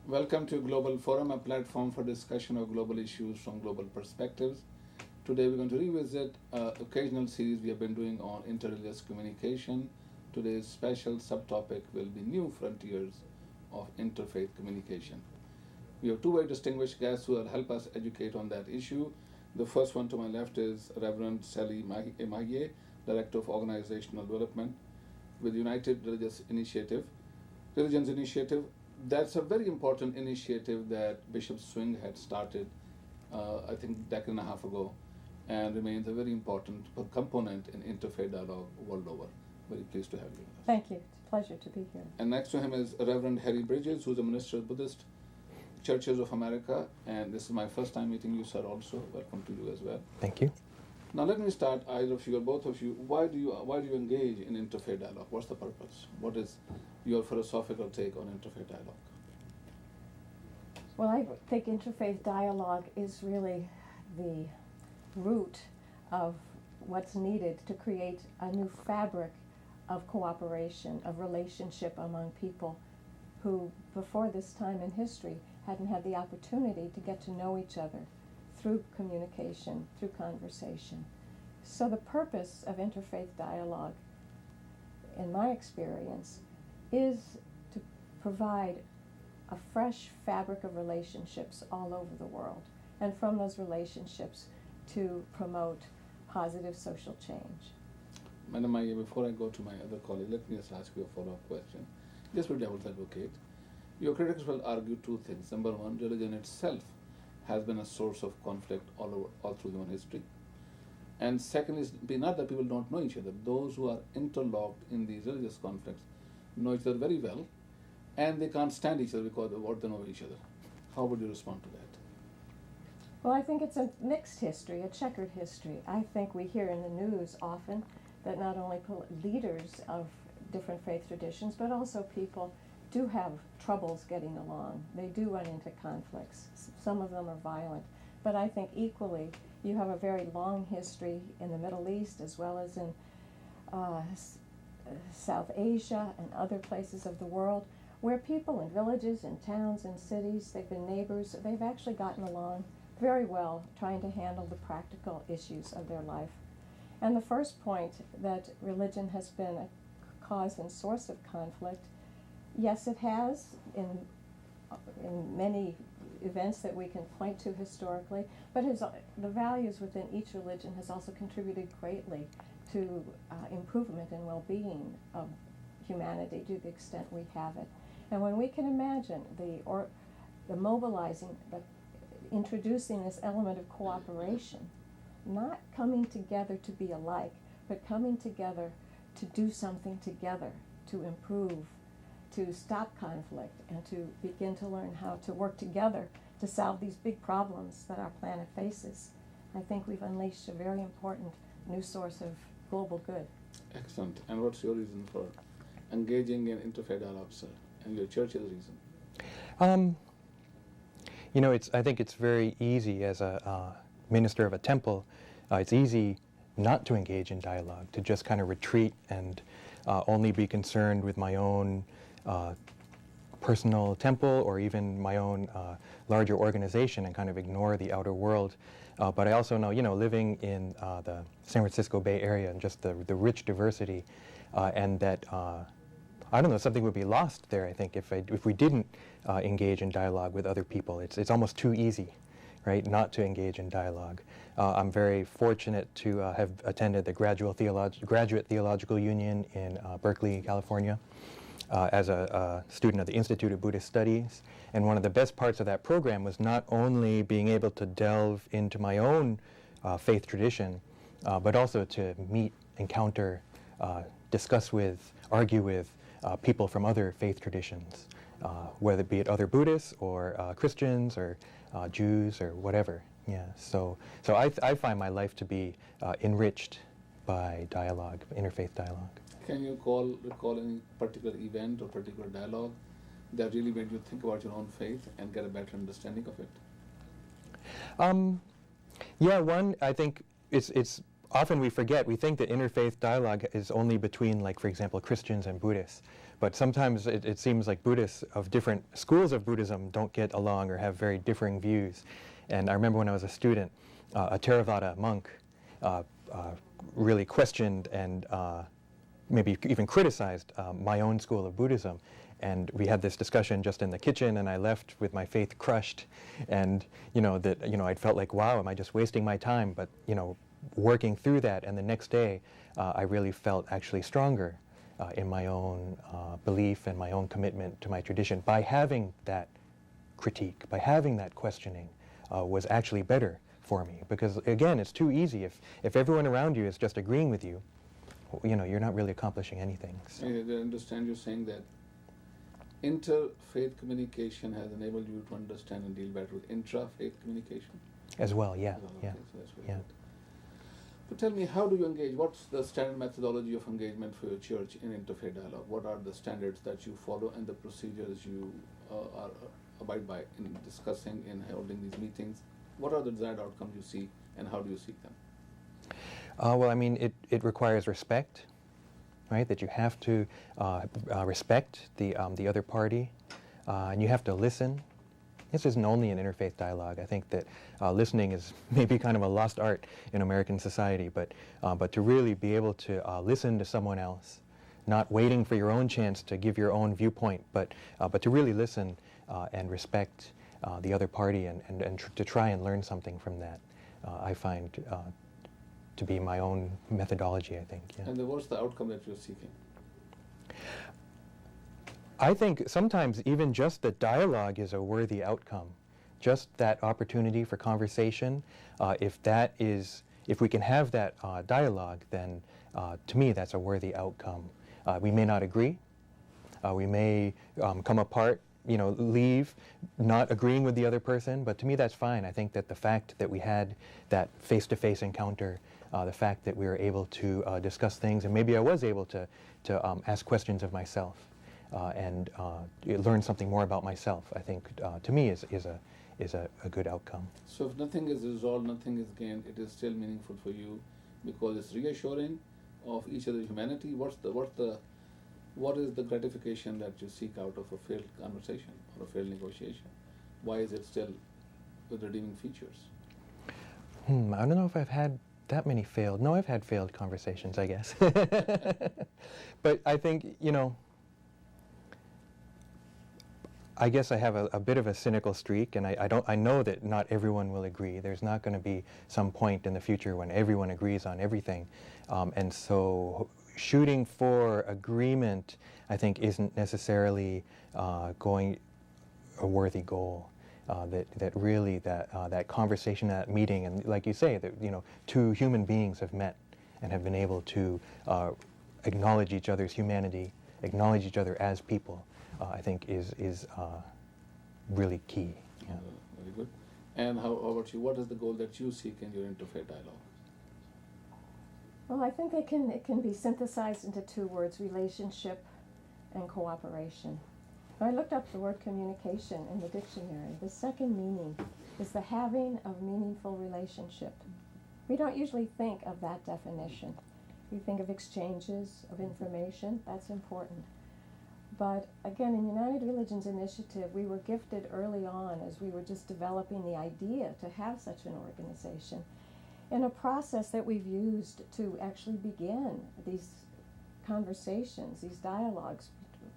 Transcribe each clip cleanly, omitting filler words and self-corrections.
Welcome to Global Forum, a platform for discussion of global issues from global perspectives. Today we're going to revisit an occasional series we have been doing on interreligious communication. Today's special subtopic will be New Frontiers of Interfaith Communication. We have two very distinguished guests who will help us educate on that issue. The first one to my left is Reverend Saeed, Mahe, Director of Organizational Development with United Religions Initiative. That's a very important initiative that Bishop Swing had started, I think, a decade and a half ago, and remains a very important component in interfaith dialogue world over. Very pleased to have you with us. Thank you. It's a pleasure to be here. And next to him is Reverend Harry Bridges, who's a minister of Buddhist Churches of America, and this is my first time meeting you, sir, also. Welcome to you as well. Thank you. Now let me start, either of you or both of you, why do you engage in interfaith dialogue? What's the purpose? What is your philosophical take on interfaith dialogue? Well, I think interfaith dialogue is really the root of what's needed to create a new fabric of cooperation, of relationship among people who, before this time in history, hadn't had the opportunity to get to know each other through communication, through conversation. So the purpose of interfaith dialogue, in my experience, is to provide a fresh fabric of relationships all over the world, and from those relationships to promote positive social change. Madam Maya, before I go to my other colleague, let me just ask you a follow-up question. Just for devil's advocate, your critics will argue two things. Number one, religion itself has been a source of conflict all through human history. And second is, not that people don't know each other. Those who are interlocked in these religious conflicts know each other very well, and they can't stand each other because of what they know of each other. How would you respond to that? Well, I think it's a mixed history, a checkered history. I think we hear in the news often that not only leaders of different faith traditions, but also people do have troubles getting along. They do run into conflicts. Some of them are violent. But I think equally, you have a very long history in the Middle East as well as in South Asia and other places of the world where people in villages, in towns, in cities, they've been neighbors, they've actually gotten along very well trying to handle the practical issues of their life. And the first point, that religion has been a cause and source of conflict, yes, it has in many events that we can point to historically, but the values within each religion has also contributed greatly to improvement and well-being of humanity to the extent we have it. And when we can imagine the mobilizing, introducing this element of cooperation, not coming together to be alike, but coming together to do something together, to improve, to stop conflict, and to begin to learn how to work together to solve these big problems that our planet faces. I think we've unleashed a very important new source of global good. Excellent. And what's your reason for engaging in interfaith dialogue, sir? And your church's reason? I think it's very easy as a minister of a temple. It's easy not to engage in dialogue, to just kind of retreat and only be concerned with my own personal temple or even my own larger organization and kind of ignore the outer world. But I also know, living in the San Francisco Bay Area and just the rich diversity and that, I don't know, something would be lost there, I think, if we didn't engage in dialogue with other people. It's almost too easy, right, not to engage in dialogue. I'm very fortunate to have attended the Graduate Theological Union in Berkeley, California, as a student of the Institute of Buddhist Studies. And one of the best parts of that program was not only being able to delve into my own faith tradition, but also to meet, encounter, discuss with, argue with people from other faith traditions, whether it be it other Buddhists or Christians or Jews or whatever. Yeah, so I find my life to be enriched by dialogue, interfaith dialogue. Can you recall any particular event or particular dialogue that really made you think about your own faith and get a better understanding of it? Yeah, one, I think it's often we forget, we think that interfaith dialogue is only between, like, for example, Christians and Buddhists. But sometimes it seems like Buddhists of different schools of Buddhism don't get along or have very differing views. And I remember when I was a student, a Theravada monk really questioned and maybe even criticized my own school of Buddhism. And we had this discussion just in the kitchen, and I left with my faith crushed. And, I'd felt like, wow, am I just wasting my time? But, working through that, and the next day, I really felt actually stronger in my own belief and my own commitment to my tradition. By having that critique, by having that questioning, was actually better for me. Because, again, it's too easy. If everyone around you is just agreeing with you, you're not really accomplishing anything. So. I understand you saying that interfaith communication has enabled you to understand and deal better with intrafaith communication? As well, yeah. Okay, Yeah. so that's very Yeah. good. But tell me, how do you engage? What's the standard methodology of engagement for your church in interfaith dialogue? What are the standards that you follow and the procedures you abide by in discussing, in holding these meetings? What are the desired outcomes you seek, and how do you seek them? Well, I mean, it requires respect, right? That you have to respect the other party, and you have to listen. This isn't only an interfaith dialogue. I think that listening is maybe kind of a lost art in American society, but to really be able to listen to someone else, not waiting for your own chance to give your own viewpoint, but to really listen and respect the other party and to try and learn something from that, I find to be my own methodology, I think. Yeah. And then what's the outcome that you're seeking? I think sometimes even just the dialogue is a worthy outcome. Just that opportunity for conversation, if we can have that dialogue, then to me that's a worthy outcome. We may not agree, we may come apart, leave not agreeing with the other person, but to me that's fine. I think that the fact that we had that face-to-face encounter, the fact that we were able to discuss things, and maybe I was able to ask questions of myself and learn something more about myself, I think to me is a good outcome. So if nothing is resolved, nothing is gained, it is still meaningful for you because it's reassuring of each other's humanity. What is the gratification that you seek out of a failed conversation or a failed negotiation? Why is it still with redeeming features? I don't know if I've had that many failed. No, I've had failed conversations, I guess. But I think, I guess I have a bit of a cynical streak, and I know that not everyone will agree. There's not going to be some point in the future when everyone agrees on everything. And so shooting for agreement, I think, isn't necessarily going a worthy goal. That really that conversation, that meeting, and like you say, that two human beings have met and have been able to acknowledge each other's humanity, acknowledge each other as people. I think is really key. Yeah. Very good. And how about you? What is the goal that you seek in your interfaith dialogue? Well, I think it can be synthesized into two words: relationship and cooperation. When I looked up the word communication in the dictionary, the second meaning is the having of meaningful relationship. We don't usually think of that definition. We think of exchanges of information. That's important. But again, in United Religions Initiative, we were gifted early on, as we were just developing the idea to have such an organization, in a process that we've used to actually begin these conversations, these dialogues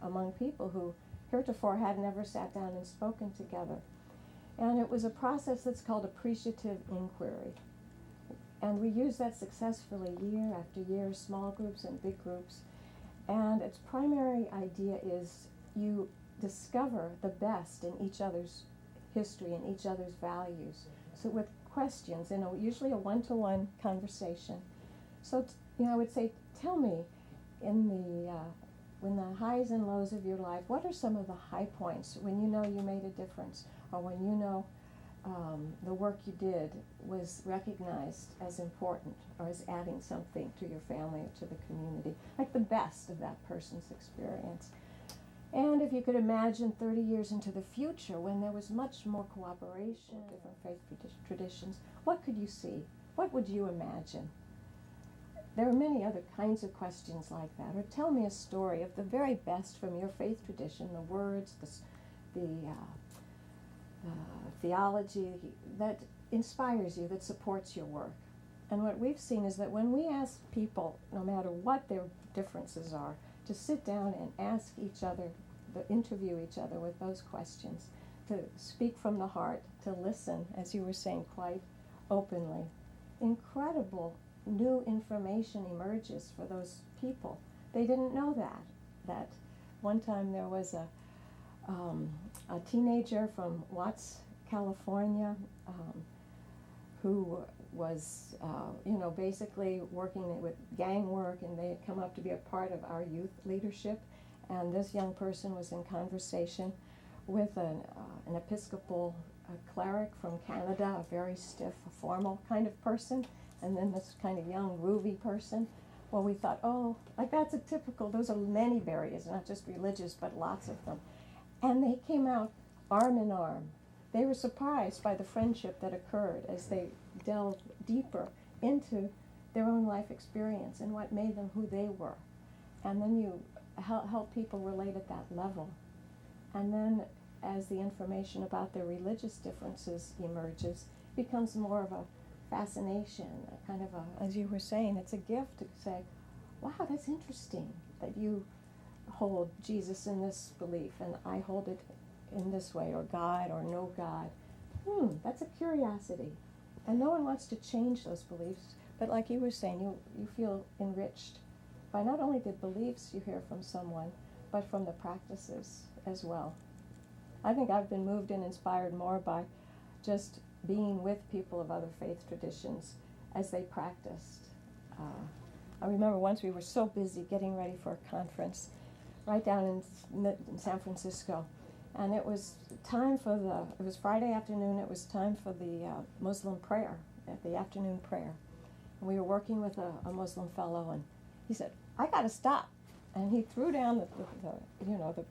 among people who heretofore had never sat down and spoken together. And it was a process that's called appreciative inquiry. And we use that successfully year after year, small groups and big groups. And its primary idea is you discover the best in each other's history and each other's values. So with questions, usually a one-to-one conversation. So, I would say, tell me, in the highs and lows of your life, what are some of the high points when you made a difference, or when the work you did was recognized as important or as adding something to your family or to the community, like the best of that person's experience. And if you could imagine 30 years into the future, when there was much more cooperation, different faith traditions, what could you see? What would you imagine? there are many other kinds of questions like that. Or tell me a story of the very best from your faith tradition, the words, the theology that inspires you, that supports your work. And what we've seen is that when we ask people, no matter what their differences are, to sit down and ask each other, to interview each other with those questions, to speak from the heart, to listen, as you were saying, quite openly, incredible new information emerges for those people. They didn't know that one time there was a teenager from Watts, California, who was, basically working with gang work, and they had come up to be a part of our youth leadership. And this young person was in conversation with an Episcopal cleric from Canada, a very stiff, formal kind of person, and then this kind of young, groovy person. Well, we thought, that's a typical, those are many barriers, not just religious, but lots of them. And they came out arm in arm. They were surprised by the friendship that occurred as they delved deeper into their own life experience and what made them who they were. And then you help people relate at that level. And then as the information about their religious differences emerges, it becomes more of a fascination, a kind of as you were saying, it's a gift to say, wow, that's interesting that you hold Jesus in this belief and I hold it in this way, or God or no God. That's a curiosity. And no one wants to change those beliefs, but like you were saying, you feel enriched by not only the beliefs you hear from someone, but from the practices as well. I think I've been moved and inspired more by just being with people of other faith traditions as they practiced. I remember once we were so busy getting ready for a conference right down in San Francisco, and it was time for it was Friday afternoon, it was time for the Muslim prayer, the afternoon prayer. And we were working with a Muslim fellow, and he said, I got to stop. And he threw down the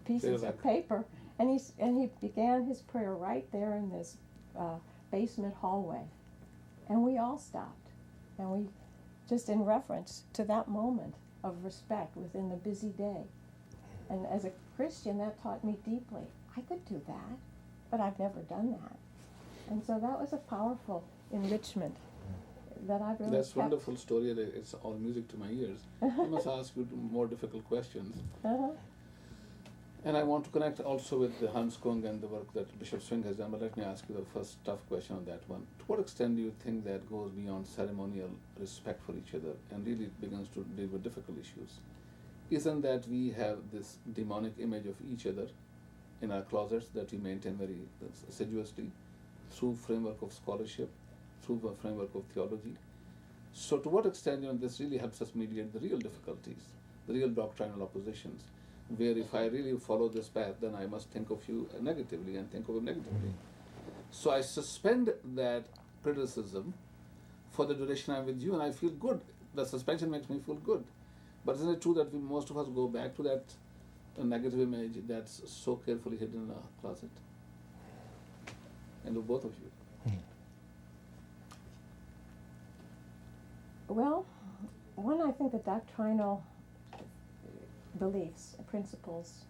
pieces of paper, and he began his prayer right there in this basement hallway. And we all stopped, and we, just in reference to that moment of respect within the busy day. And as a Christian, that taught me deeply. I could do that, but I've never done that. And so that was a powerful enrichment that I've really That's kept. Wonderful story. It's all music to my ears. I must ask you more difficult questions. And I want to connect also with the Hans Kung and the work that Bishop Swing has done, but let me ask you the first tough question on that one. To what extent do you think that goes beyond ceremonial respect for each other and really begins to deal with difficult issues? Isn't that we have this demonic image of each other in our closets that we maintain very assiduously through framework of scholarship, through the framework of theology? So to what extent this really helps us mediate the real difficulties, the real doctrinal oppositions, where if I really follow this path, then I must think of you negatively and think of him negatively. So I suspend that criticism for the duration I'm with you, and I feel good. The suspension makes me feel good. But isn't it true that most of us go back to that negative image that's so carefully hidden in a closet? And of both of you. Well, one, I think the doctrinal beliefs, principles,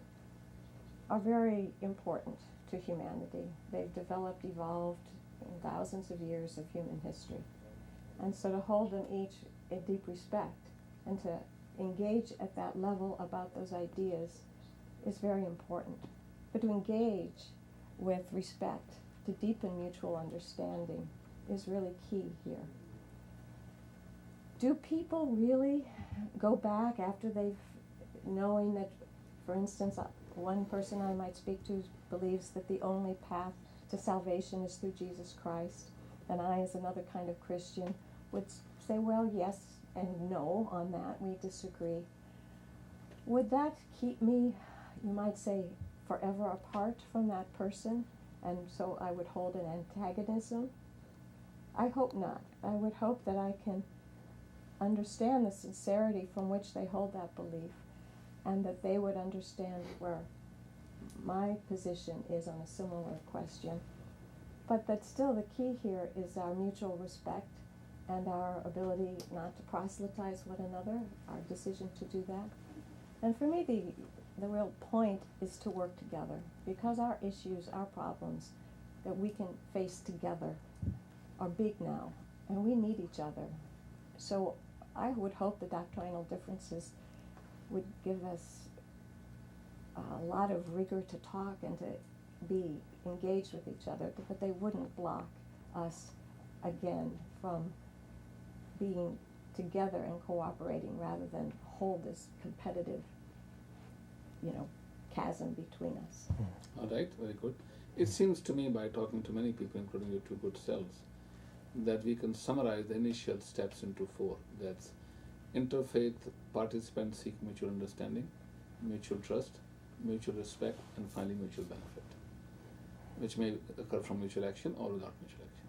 are very important to humanity. They've developed, evolved in thousands of years of human history. And so to hold them each in deep respect and to engage at that level about those ideas is very important. But to engage with respect, to deepen mutual understanding, is really key here. Do people really go back after they've knowing that, for instance, one person I might speak to believes that the only path to salvation is through Jesus Christ, and I, as another kind of Christian, would say, well, yes and no on that, we disagree. Would that keep me, you might say, forever apart from that person, and so I would hold an antagonism? I hope not. I would hope that I can understand the sincerity from which they hold that belief, and that they would understand where my position is on a similar question. But that still the key here is our mutual respect and our ability not to proselytize one another, our decision to do that. And for me, the real point is to work together, because our issues, our problems that we can face together are big now, and we need each other. So I would hope the doctrinal differences would give us a lot of rigor to talk and to be engaged with each other, but they wouldn't block us again from being together and cooperating, rather than hold this competitive, chasm between us. All right, very good. It seems to me, by talking to many people, including your two good selves, that we can summarize the initial steps into four. That's interfaith participants seek mutual understanding, mutual trust, mutual respect, and finally mutual benefit, which may occur from mutual action or without mutual action.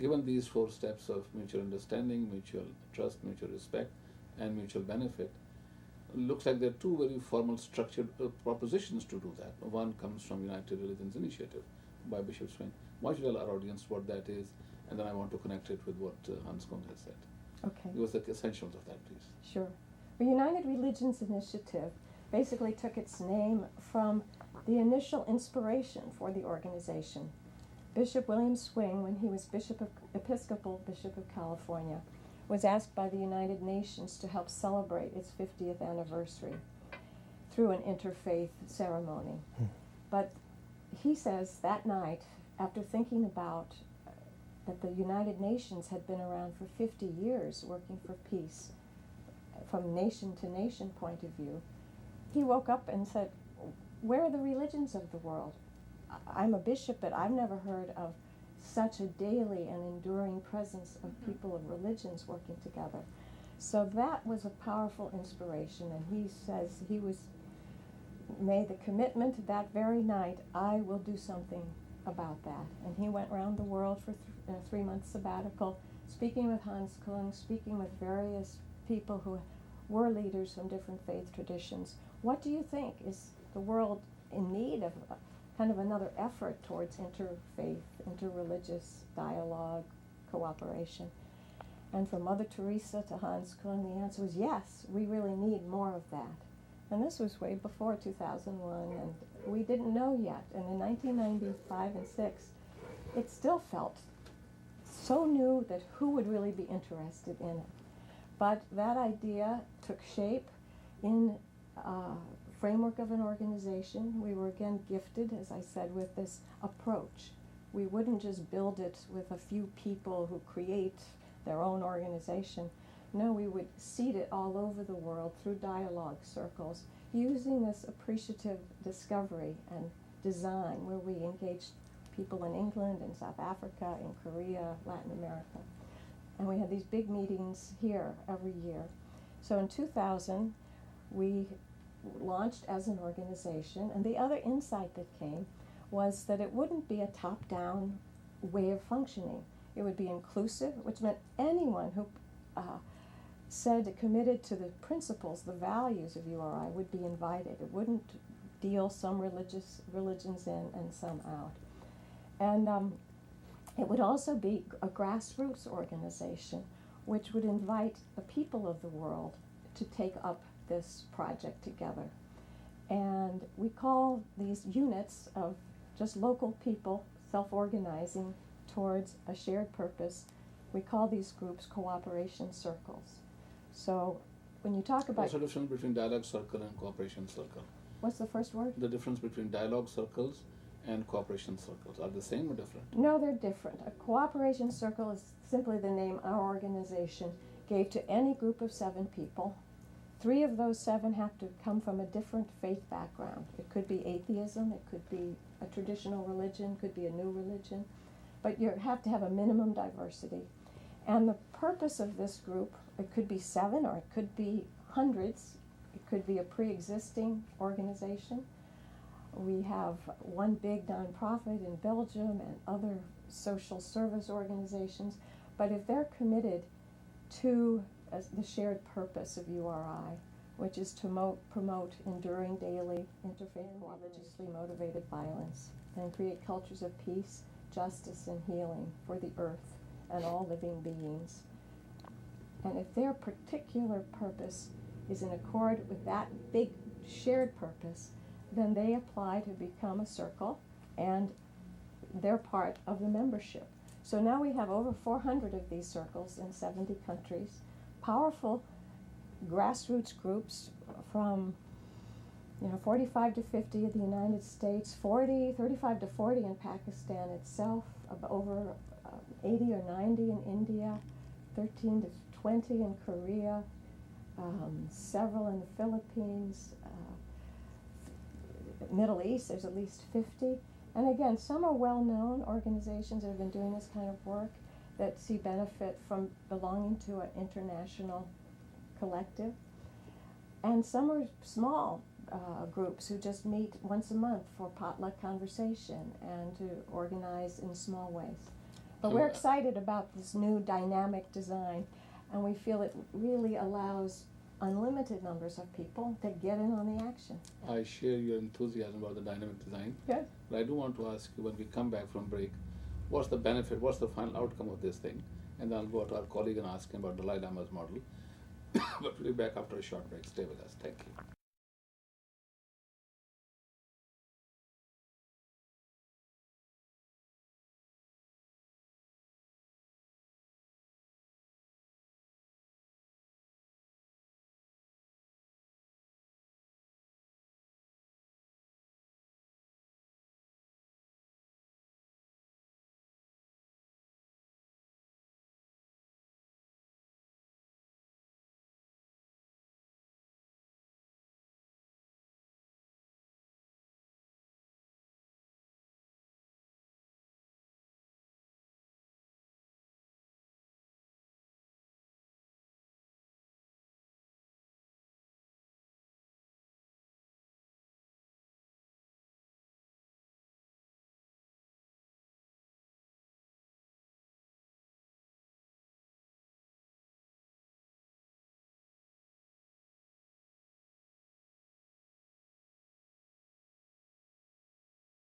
Given these four steps of mutual understanding, mutual trust, mutual respect, and mutual benefit, looks like there are two very formal structured propositions to do that. One comes from United Religions Initiative by Bishop Swain. Why should I tell our audience what that is, and then I want to connect it with what Hans Kung has said. Okay. Give us the essentials of that, please. Sure. The United Religions Initiative basically took its name from the initial inspiration for the organization. Bishop William Swing, when he was Episcopal Bishop of California, was asked by the United Nations to help celebrate its 50th anniversary through an interfaith ceremony. But he says that night, after thinking about that the United Nations had been around for 50 years working for peace from nation to nation point of view, he woke up and said, where are the religions of the world? I'm a bishop, but I've never heard of such a daily and enduring presence of people of religions working together. So that was a powerful inspiration, and he says he made the commitment that very night, I will do something about that. And he went around the world for a 3-month sabbatical, speaking with Hans Kung, speaking with various people who were leaders from different faith traditions. What do you think? Is the world in need of kind of another effort towards interfaith, interreligious dialogue, cooperation? And from Mother Teresa to Hans Kung, the answer was yes, we really need more of that. And this was way before 2001, and we didn't know yet. And in 1995 and 6, it still felt so new that who would really be interested in it? But that idea took shape in framework of an organization. We were again gifted, as I said, with this approach. We wouldn't just build it with a few people who create their own organization. No, we would seed it all over the world through dialogue circles, using this appreciative discovery and design where we engaged people in England and South Africa, in Korea, Latin America. And we had these big meetings here every year. So in 2000, we launched as an organization, and the other insight that came was that it wouldn't be a top-down way of functioning. It would be inclusive, which meant anyone who committed to the principles, the values of URI would be invited. It wouldn't deal some religions in and some out. And it would also be a grassroots organization which would invite the people of the world to take up this project together. And we call these units of just local people self-organizing towards a shared purpose, we call these groups cooperation circles. So when you talk about... What's the difference between dialogue circle and cooperation circle? What's the first word? The difference between dialogue circles and cooperation circles. Are they the same or different? No, they're different. A cooperation circle is simply the name our organization gave to any group of 7 people. 3 of those 7 have to come from a different faith background. It could be atheism, it could be a traditional religion, could be a new religion, but you have to have a minimum diversity. And the purpose of this group, it could be 7 or it could be hundreds. It could be a pre-existing organization. We have one big nonprofit in Belgium and other social service organizations. But if they're committed to the shared purpose of URI, which is to promote enduring daily interfaith religiously motivated violence and create cultures of peace, justice, and healing for the earth and all living beings. And if their particular purpose is in accord with that big shared purpose, then they apply to become a circle, and they're part of the membership. So now we have over 400 of these circles in 70 countries, powerful grassroots groups from 45 to 50 in the United States, 35 to 40 in Pakistan itself, over 80 or 90 in India, 13 to 20 in Korea, several in the Philippines, Middle East, there's at least 50. And again, some are well-known organizations that have been doing this kind of work that see benefit from belonging to an international collective. And some are small groups who just meet once a month for potluck conversation and to organize in small ways. But we're excited about this new dynamic design, and we feel it really allows unlimited numbers of people to get in on the action. I share your enthusiasm about the dynamic design. Good. But I do want to ask you, when we come back from break, what's the benefit, what's the final outcome of this thing? And then I'll go to our colleague and ask him about Dalai Lama's model. But we'll be back after a short break. Stay with us. Thank you.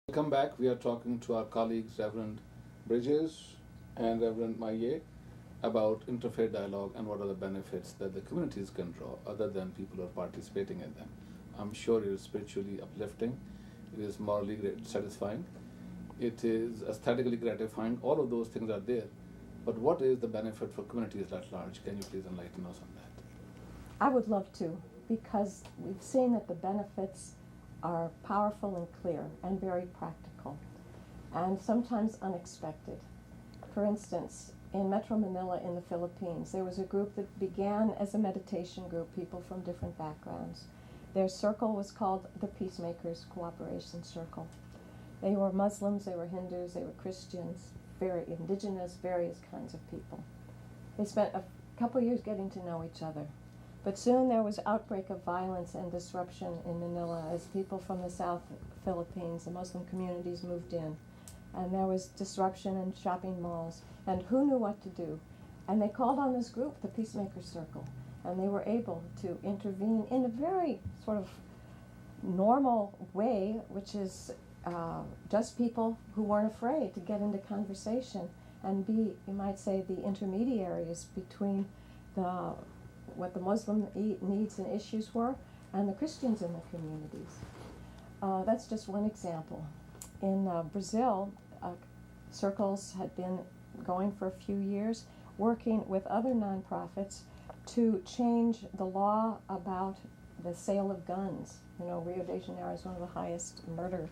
Welcome back. We are talking to our colleagues, Reverend Bridges and Reverend Mahe, about interfaith dialogue and what are the benefits that the communities can draw other than people who are participating in them. I'm sure it is spiritually uplifting, it is morally satisfying, it is aesthetically gratifying, all of those things are there. But what is the benefit for communities at large? Can you please enlighten us on that? I would love to, because we've seen that the benefits are powerful and clear and very practical, and sometimes unexpected. For instance, in Metro Manila in the Philippines, there was a group that began as a meditation group, people from different backgrounds. Their circle was called the Peacemakers Cooperation Circle. They were Muslims, they were Hindus, they were Christians, very indigenous, various kinds of people. They spent a couple years getting to know each other. But soon there was outbreak of violence and disruption in Manila as people from the South Philippines, the Muslim communities, moved in. And there was disruption in shopping malls, and who knew what to do? And they called on this group, the Peacemaker Circle, and they were able to intervene in a very sort of normal way, which is just people who weren't afraid to get into conversation and be, you might say, the intermediaries between what the Muslim needs and issues were, and the Christians in the communities. That's just one example. In Brazil, circles had been going for a few years, working with other nonprofits to change the law about the sale of guns. Rio de Janeiro is one of the highest murder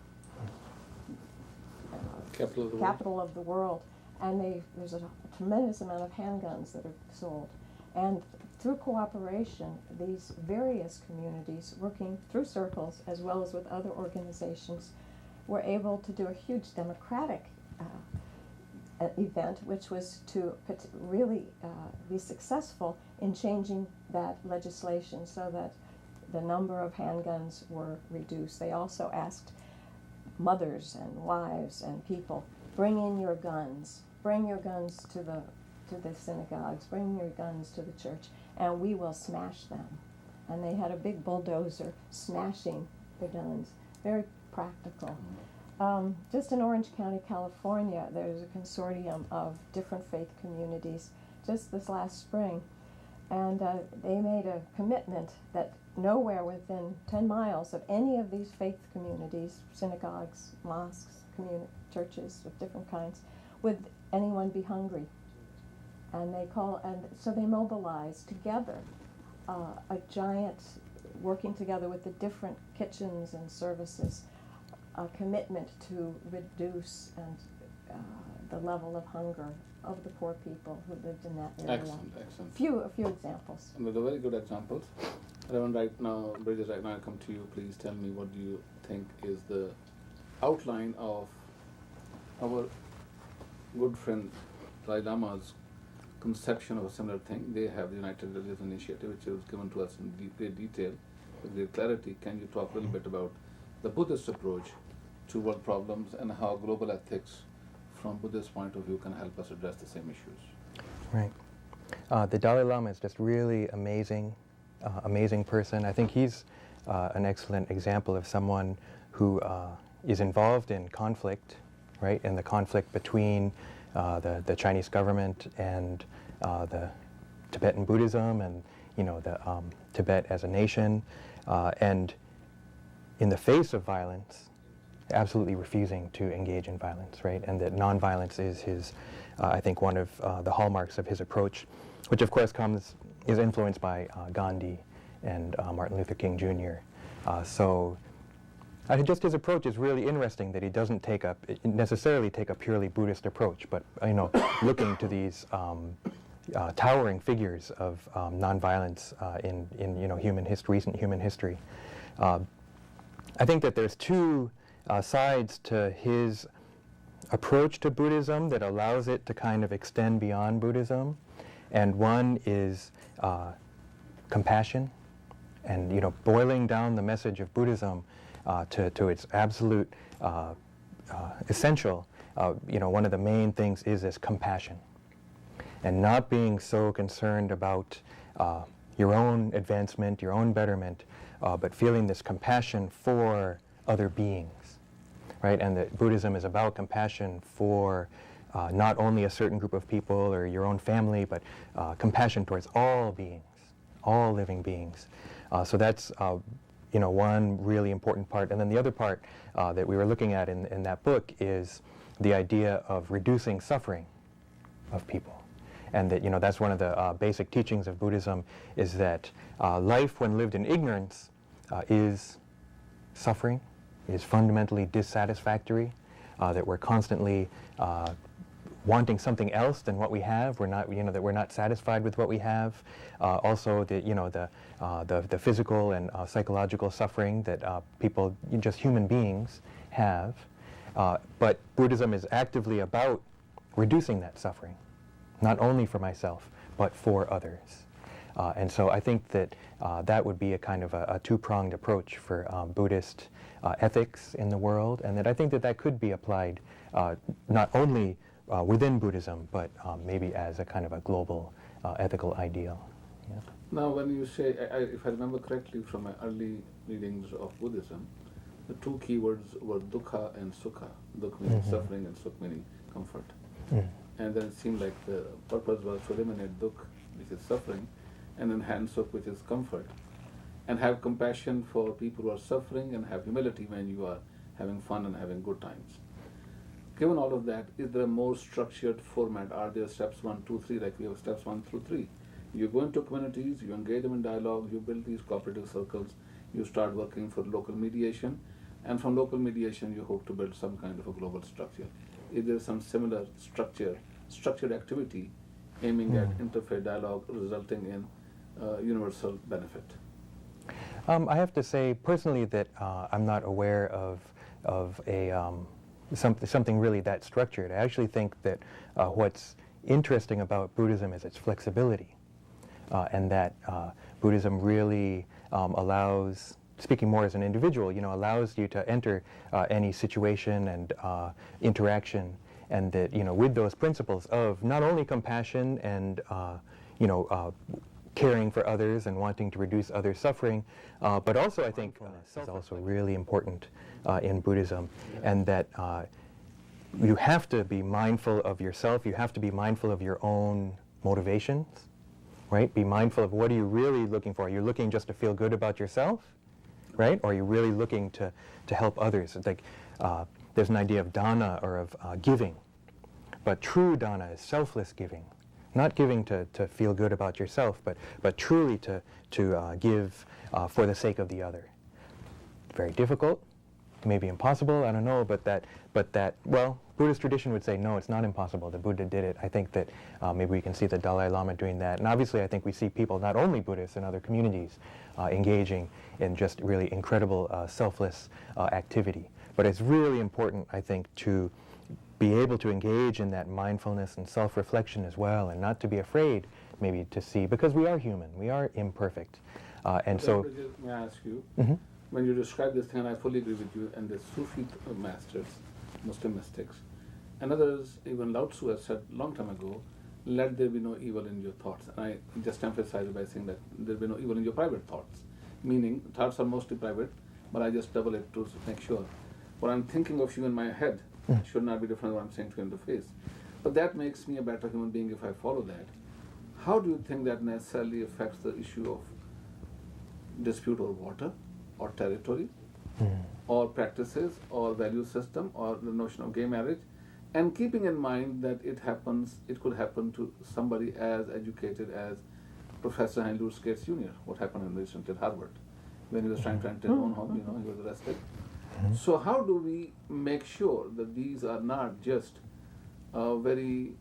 capital of the world, and there's a tremendous amount of handguns that are sold. And through cooperation, these various communities, working through circles as well as with other organizations, were able to do a huge democratic event, which was to really be successful in changing that legislation so that the number of handguns were reduced. They also asked mothers and wives and people, bring in your guns, bring your guns to the synagogues, bring your guns to the church, and we will smash them. And they had a big bulldozer smashing the guns. Very practical. Just in Orange County, California, there's a consortium of different faith communities just this last spring. And they made a commitment that nowhere within 10 miles of any of these faith communities, synagogues, mosques, churches of different kinds, would anyone be hungry. And so they mobilized together a giant, working together with the different kitchens and services, a commitment to reduce the level of hunger of the poor people who lived in that area. Excellent, excellent. A few examples. And those are very good examples. Reverend, right now, Bridget, right now I come to you. Please tell me, what do you think is the outline of our good friend Dalai Lama's conception of a similar thing? They have the United Religions Initiative, which was given to us in great detail, with great clarity. Can you talk a little bit about the Buddhist approach to world problems and how global ethics from Buddhist point of view can help us address the same issues? Right. The Dalai Lama is just really amazing person. I think he's an excellent example of someone who is involved in conflict, right? In the conflict between the Chinese government and the Tibetan Buddhism, and the Tibet as a nation, and in the face of violence, absolutely refusing to engage in violence, right? And that nonviolence is his, I think, one of the hallmarks of his approach, which of course is influenced by Gandhi and Martin Luther King Jr. So I think just his approach is really interesting, that he doesn't necessarily take a purely Buddhist approach, but looking to these towering figures of nonviolence in recent human history. I think that there's two sides to his approach to Buddhism that allows it to kind of extend beyond Buddhism, and one is compassion, and boiling down the message of Buddhism to its absolute essential. One of the main things is this compassion, and not being so concerned about your own advancement, your own betterment, but feeling this compassion for other beings, right? And that Buddhism is about compassion for not only a certain group of people or your own family, but compassion towards all beings, all living beings. So that's one really important part. And then the other part that we were looking at in that book is the idea of reducing suffering of people. And that that's one of the basic teachings of Buddhism, is that life when lived in ignorance is suffering, is fundamentally dissatisfactory, that we're constantly wanting something else than what we have. We're not, that we're not satisfied with what we have. Also, the physical and psychological suffering that people, just human beings, have. But Buddhism is actively about reducing that suffering, not only for myself, but for others. And so I think that that would be a kind of a two-pronged approach for Buddhist ethics in the world, and that I think that could be applied not only within Buddhism, but maybe as a kind of a global ethical ideal. Yeah. Now, when you say, if I remember correctly from my early readings of Buddhism, the two key words were dukkha and sukha. Dukkha meaning suffering and sukha meaning comfort. And then it seemed like the purpose was to eliminate dukkha, which is suffering, and enhance sukha, which is comfort, and have compassion for people who are suffering, and have humility when you are having fun and having good times. Given all of that, is there a more structured format? Are there steps 1, 2, 3, like we have steps 1 through 3? You go into communities, you engage them in dialogue, you build these cooperative circles, you start working for local mediation, and from local mediation you hope to build some kind of a global structure. Is there some similar structured activity aiming at interfaith dialogue resulting in universal benefit? I have to say personally that I'm not aware of a something really that structured. I actually think that what's interesting about Buddhism is its flexibility, and that Buddhism really allows, speaking more as an individual, allows you to enter any situation and interaction, and that with those principles of not only compassion and caring for others and wanting to reduce others' suffering, but also I think is also really important in Buddhism, and that you have to be mindful of yourself, you have to be mindful of your own motivations, right? Be mindful of what are you really looking for. Are you looking just to feel good about yourself, right? Or are you really looking to help others? It's like there's an idea of dana, or of giving, but true dana is selfless giving. Not giving to feel good about yourself, but truly to give for the sake of the other. Very difficult, maybe impossible, I don't know, but that, well, Buddhist tradition would say, no, it's not impossible. The Buddha did it. I think that maybe we can see the Dalai Lama doing that. And obviously I think we see people, not only Buddhists, in other communities, engaging in just really incredible selfless activity. But it's really important, I think, to be able to engage in that mindfulness and self-reflection as well, and not to be afraid maybe to see, because we are human, we are imperfect. And so... May I ask you, mm-hmm. when you describe this thing, and I fully agree with you, and the Sufi masters, Muslim mystics, and others, even Lao Tzu has said a long time ago, let there be no evil in your thoughts. And I just emphasize it by saying that there be no evil in your private thoughts. Meaning, thoughts are mostly private, but I just double it to make sure. What I'm thinking of you in my head should not be different than what I'm saying to you in the face. But that makes me a better human being if I follow that. How do you think that necessarily affects the issue of dispute over water, or territory, or practices, or value system, or the notion of gay marriage, and keeping in mind that it could happen to somebody as educated as Professor Henry Louis Gates Jr., what happened recently at Harvard, when he was trying to enter his own home, he was arrested. So how do we make sure that these are not just very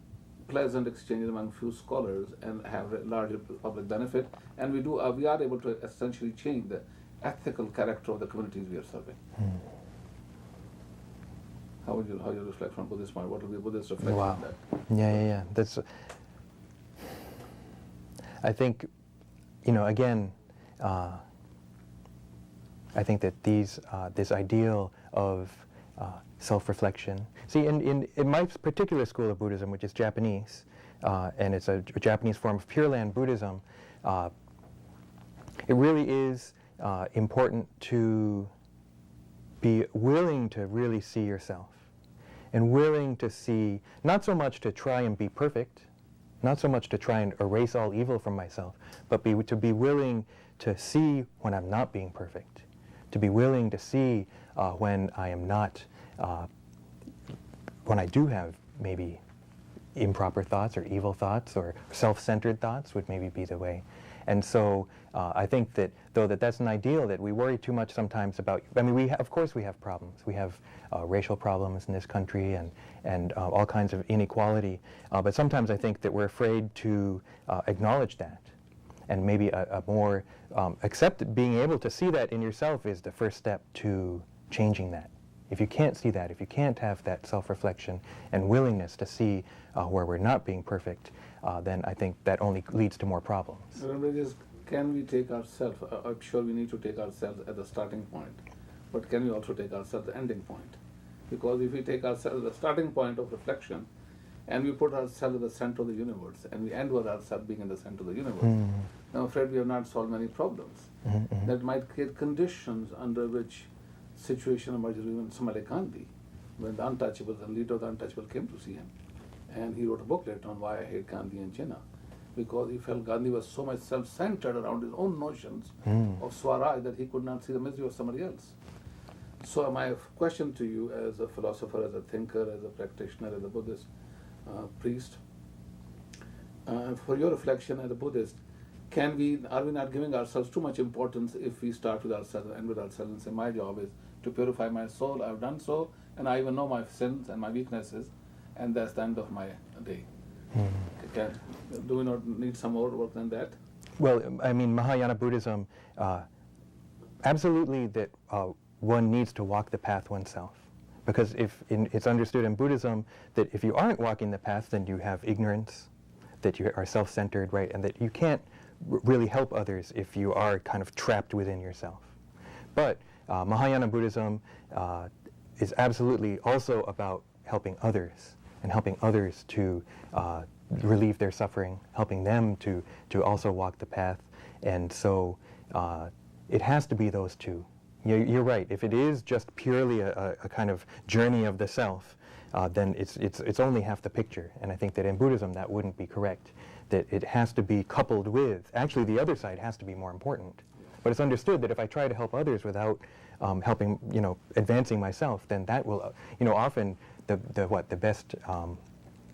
pleasant exchanges among few scholars and have a larger public benefit, and we are able to essentially change the ethical character of the communities we are serving? How would you reflect from Buddhist point? What would be Buddhist reflection on that? Yeah. That's. I think, again, I think that this ideal of self-reflection. See, in my particular school of Buddhism, which is Japanese, and it's a Japanese form of Pure Land Buddhism, it really is important to be willing to really see yourself, and willing to see, not so much to try and be perfect, not so much to try and erase all evil from myself, but to be willing to see when I'm not being perfect, to be willing to see when I am not, when I do have maybe improper thoughts or evil thoughts or self-centered thoughts would maybe be the way. And so I think that, though that's an ideal that we worry too much sometimes about. I mean, of course we have problems. We have racial problems in this country and all kinds of inequality. But sometimes I think that we're afraid to acknowledge that. And maybe a more being able to see that in yourself is the first step to changing that. If you can't see that, if you can't have that self-reflection and willingness to see where we're not being perfect, then I think that only leads to more problems. Can we take ourselves, I'm sure we need to take ourselves at the starting point, but can we also take ourselves at the ending point? Because if we take ourselves at the starting point of reflection, and we put ourselves at the center of the universe, and we end with ourselves being in the center of the universe, I'm afraid we have not solved many problems. That might create conditions under which situation emerges. Even somebody like Gandhi, when the untouchables, the leader of the untouchable came to see him, and he wrote a booklet on why I hate Gandhi and Jinnah, because he felt Gandhi was so much self-centered around his own notions of Swaraj that he could not see the misery of somebody else. So my question to you, as a philosopher, as a thinker, as a practitioner, as a Buddhist priest, for your reflection as a Buddhist, are we not giving ourselves too much importance if we start with ourselves and end with ourselves and say, my job is to purify my soul, I've done so, and I even know my sins and my weaknesses, and that's the end of my day? Do we not need some more work than that? Well, I mean, Mahayana Buddhism, absolutely that one needs to walk the path oneself. Because it's understood in Buddhism that if you aren't walking the path, then you have ignorance, that you are self-centered, right, and that you can't really help others if you are kind of trapped within yourself. But Mahayana Buddhism is absolutely also about helping others, and helping others to relieve their suffering, helping them to also walk the path. And so it has to be those two. You're right. If it is just purely a kind of journey of the self, then it's only half the picture. And I think that in Buddhism that wouldn't be correct. That it has to be coupled with, actually the other side has to be more important. But it's understood that if I try to help others without helping, advancing myself, then that will, often the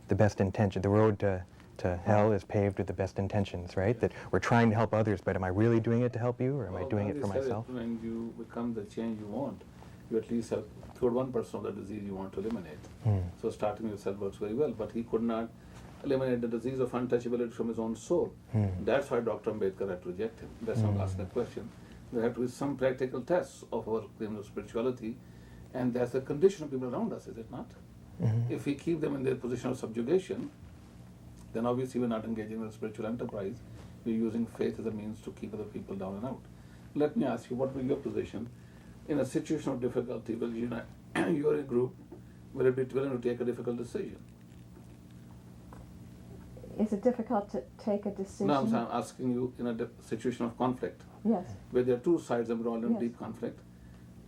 best intention, the road to hell is paved with the best intentions, right? That we're trying to help others, but am I really doing it to help you, or am I doing it for myself? When you become the change you want, you at least have cured 1% of the disease you want to eliminate. So starting with yourself works very well, but he could not eliminate the disease of untouchability from his own soul. That's why Dr. Ambedkar had to reject him. That's why I'm asking the question. There have to be some practical tests of our claims of spirituality, and that's the condition of people around us, is it not? If we keep them in their position of subjugation, then obviously we're not engaging in a spiritual enterprise. We're using faith as a means to keep other people down and out. Let me ask you, what will be your position in a situation of difficulty? Will you're a group, will it be willing to take a difficult decision? Is it difficult to take a decision? No, I'm asking you in a situation of conflict. Yes. Where there are two sides that are all in Yes. deep conflict.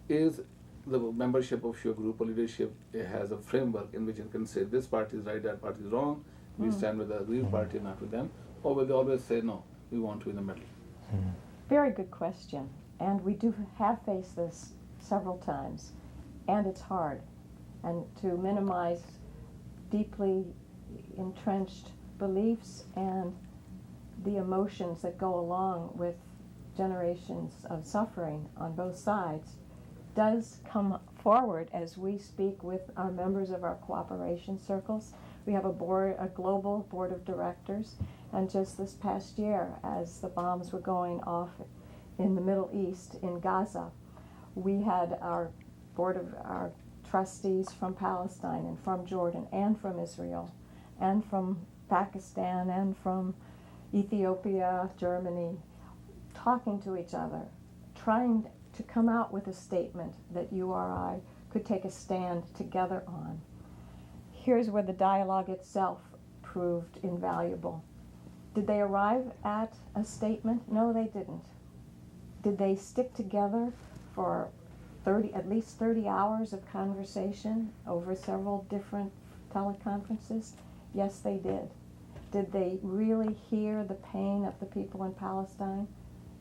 Is the membership of your group or leadership has a framework in which it can say this party is right, that party is wrong, we stand with the aggrieved party, not with them, or will they always say no, we want to be in the middle? Very good question. And we have faced this several times. And it's hard. And to minimize deeply entrenched beliefs and the emotions that go along with generations of suffering on both sides does come forward as we speak with our members of our cooperation circles. We have a global board of directors, and just this past year, as the bombs were going off in the Middle East, in Gaza, we had our board of our trustees from Palestine and from Jordan and from Israel and from Pakistan and from Ethiopia, Germany, talking to each other, trying to come out with a statement that you or I could take a stand together on. Here's where the dialogue itself proved invaluable. Did they arrive at a statement? No, they didn't. Did they stick together for at least 30 hours of conversation over several different teleconferences? Yes, they did. Did they really hear the pain of the people in Palestine,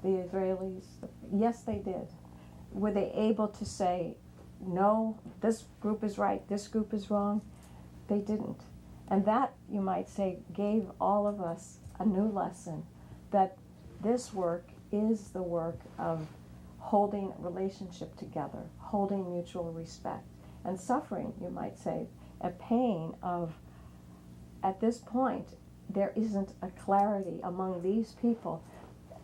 the Israelis? Yes, they did. Were they able to say, no, this group is right, this group is wrong? They didn't. And that, you might say, gave all of us a new lesson, that this work is the work of holding relationship together, holding mutual respect, and suffering, you might say, a pain of, at this point, there isn't a clarity among these people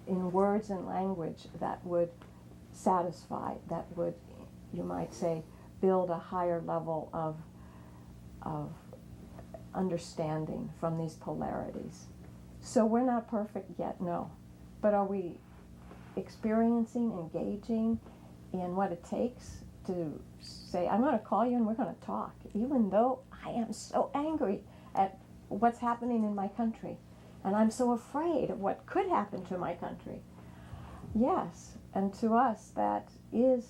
in words and language that would satisfy, that would, you might say, build a higher level of understanding from these polarities. So we're not perfect yet, no. But are we experiencing, engaging in what it takes to say, I'm going to call you and we're going to talk, even though I am so angry at what's happening in my country, and I'm so afraid of what could happen to my country. Yes, and to us that is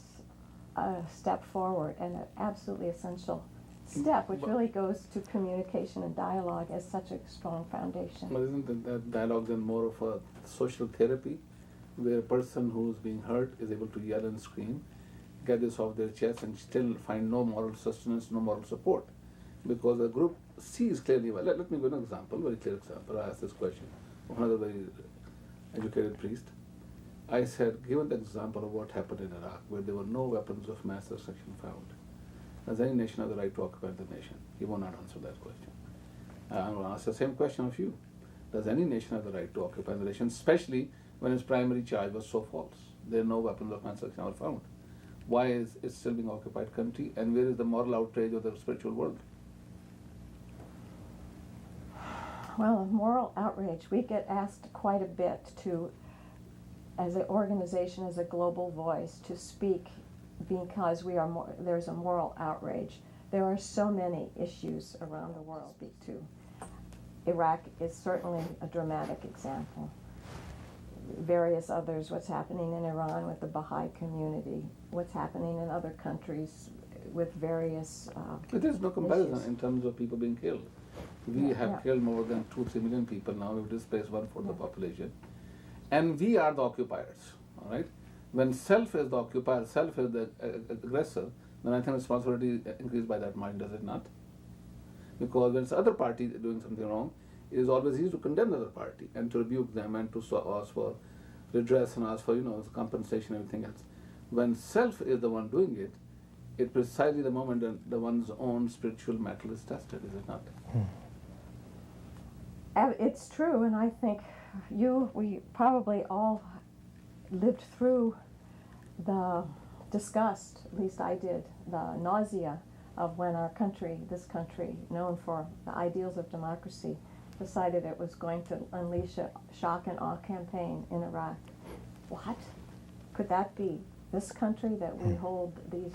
a step forward and an absolutely essential step, which really goes to communication and dialogue as such a strong foundation. But isn't that dialogue then more of a social therapy, where a person who's being hurt is able to yell and scream, get this off their chest, and still find no moral sustenance, no moral support? Because the group sees clearly, well, let me give an example, very clear example. I asked this question of another very educated priest. I said, given the example of what happened in Iraq, where there were no weapons of mass destruction found, does any nation have the right to occupy the nation? He will not answer that question. I'm going to ask the same question of you. Does any nation have the right to occupy the nation, especially when its primary charge was so false? There are no weapons of mass destruction are found. Why is it still being occupied country, and where is the moral outrage of the spiritual world? Well, moral outrage, we get asked quite a bit to, as an organization, as a global voice, to speak because there's a moral outrage. There are so many issues around the world to speak to. Iraq is certainly a dramatic example. Various others, what's happening in Iran with the Baha'i community, what's happening in other countries with various But there's no comparison issues. in terms of people being killed. We Yeah, have yeah. killed more than 2-3 million people now. We've displaced 1/4 the Yeah. population. And we are the occupiers, all right? When self is the occupier, self is the aggressor, then I think responsibility increased by that much, does it not? Because when it's other party doing something wrong, it is always easy to condemn the other party and to rebuke them and to ask for redress and ask for compensation and everything else. When self is the one doing it, it's precisely the moment that the one's own spiritual mettle is tested, is it not? It's true, and I think we probably all lived through the disgust, at least I did, the nausea of when our country, this country, known for the ideals of democracy, decided it was going to unleash a shock and awe campaign in Iraq. What? Could that be this country that we hold these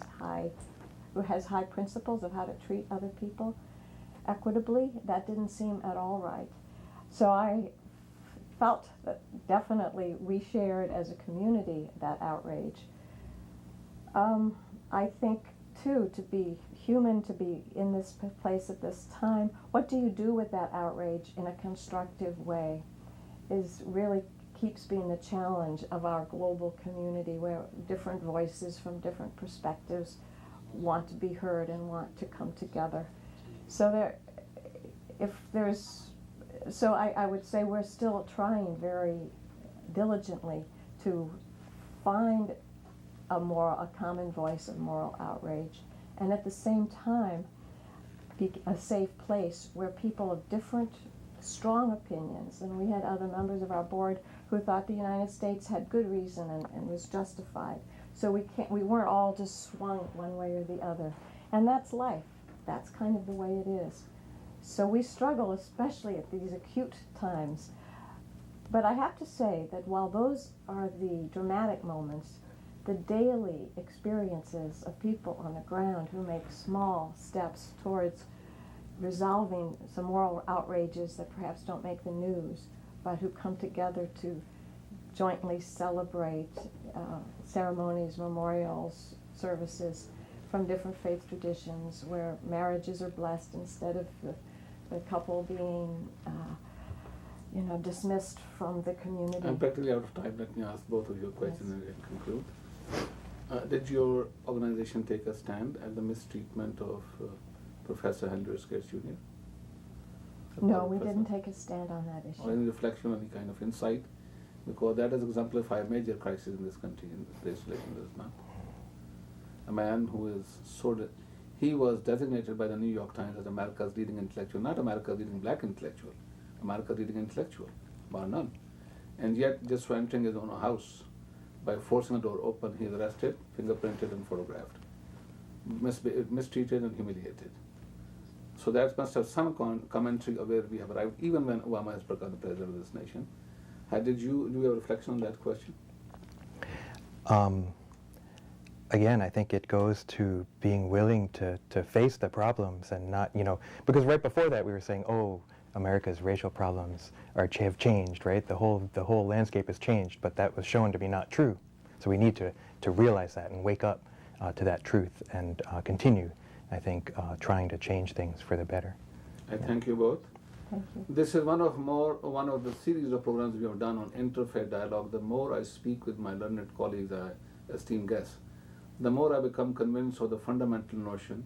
who has high principles of how to treat other people equitably? That didn't seem at all right. So I felt that definitely we shared as a community that outrage. I think too, to be human, to be in this place at this time, what do you do with that outrage in a constructive way is really keeps being the challenge of our global community, where different voices from different perspectives want to be heard and want to come together. So I would say we're still trying very diligently to find a common voice of moral outrage, and at the same time be a safe place where people of different strong opinions, and we had other members of our board who thought the United States had good reason and was justified. So we weren't all just swung one way or the other. And that's life. That's kind of the way it is. So we struggle, especially at these acute times. But I have to say that while those are the dramatic moments, the daily experiences of people on the ground who make small steps towards resolving some moral outrages that perhaps don't make the news, but who come together to jointly celebrate ceremonies, memorials, services from different faith traditions where marriages are blessed instead of the couple being dismissed from the community. I'm practically out of time. Let me ask both of your questions and conclude. Did your organization take a stand at the mistreatment of Professor Henry Scates Jr.? No, we didn't take a stand on that issue. Or any reflection, any kind of insight? Because that has exemplified a major crisis in this country, in race relations, is not. A man who is he was designated by the New York Times as America's leading intellectual, not America's leading black intellectual, America's leading intellectual, bar none. And yet, just for entering his own house, by forcing the door open, he is arrested, fingerprinted and photographed, mistreated and humiliated. So that must have some commentary of where we have arrived, even when Obama has become the president of this nation. Did you do a reflection on that question? Again, I think it goes to being willing to face the problems and not, because right before that we were saying, oh, America's racial problems have changed, right? The whole landscape has changed, but that was shown to be not true. So we need to realize that and wake up to that truth and continue, I think, trying to change things for the better. I thank you both. Thank you. This is one of the series of programs we have done on interfaith dialogue. The more I speak with my learned colleagues, esteemed guests, the more I become convinced of the fundamental notion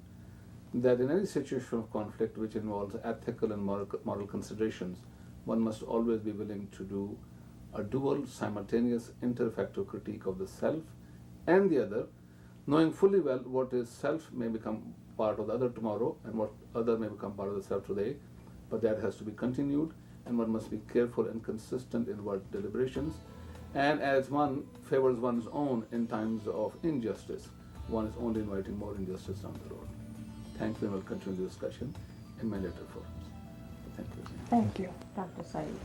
that in any situation of conflict which involves ethical and moral considerations, one must always be willing to do a dual, simultaneous, intereffective critique of the self and the other, knowing fully well what is self may become part of the other tomorrow and what other may become part of the self today, but that has to be continued, and one must be careful and consistent in one's deliberations. And as one favors one's own in times of injustice, one is only inviting more injustice down the road. Thank you, and we'll continue the discussion in my later forums. Thank you. Thank you, Dr. Saeed.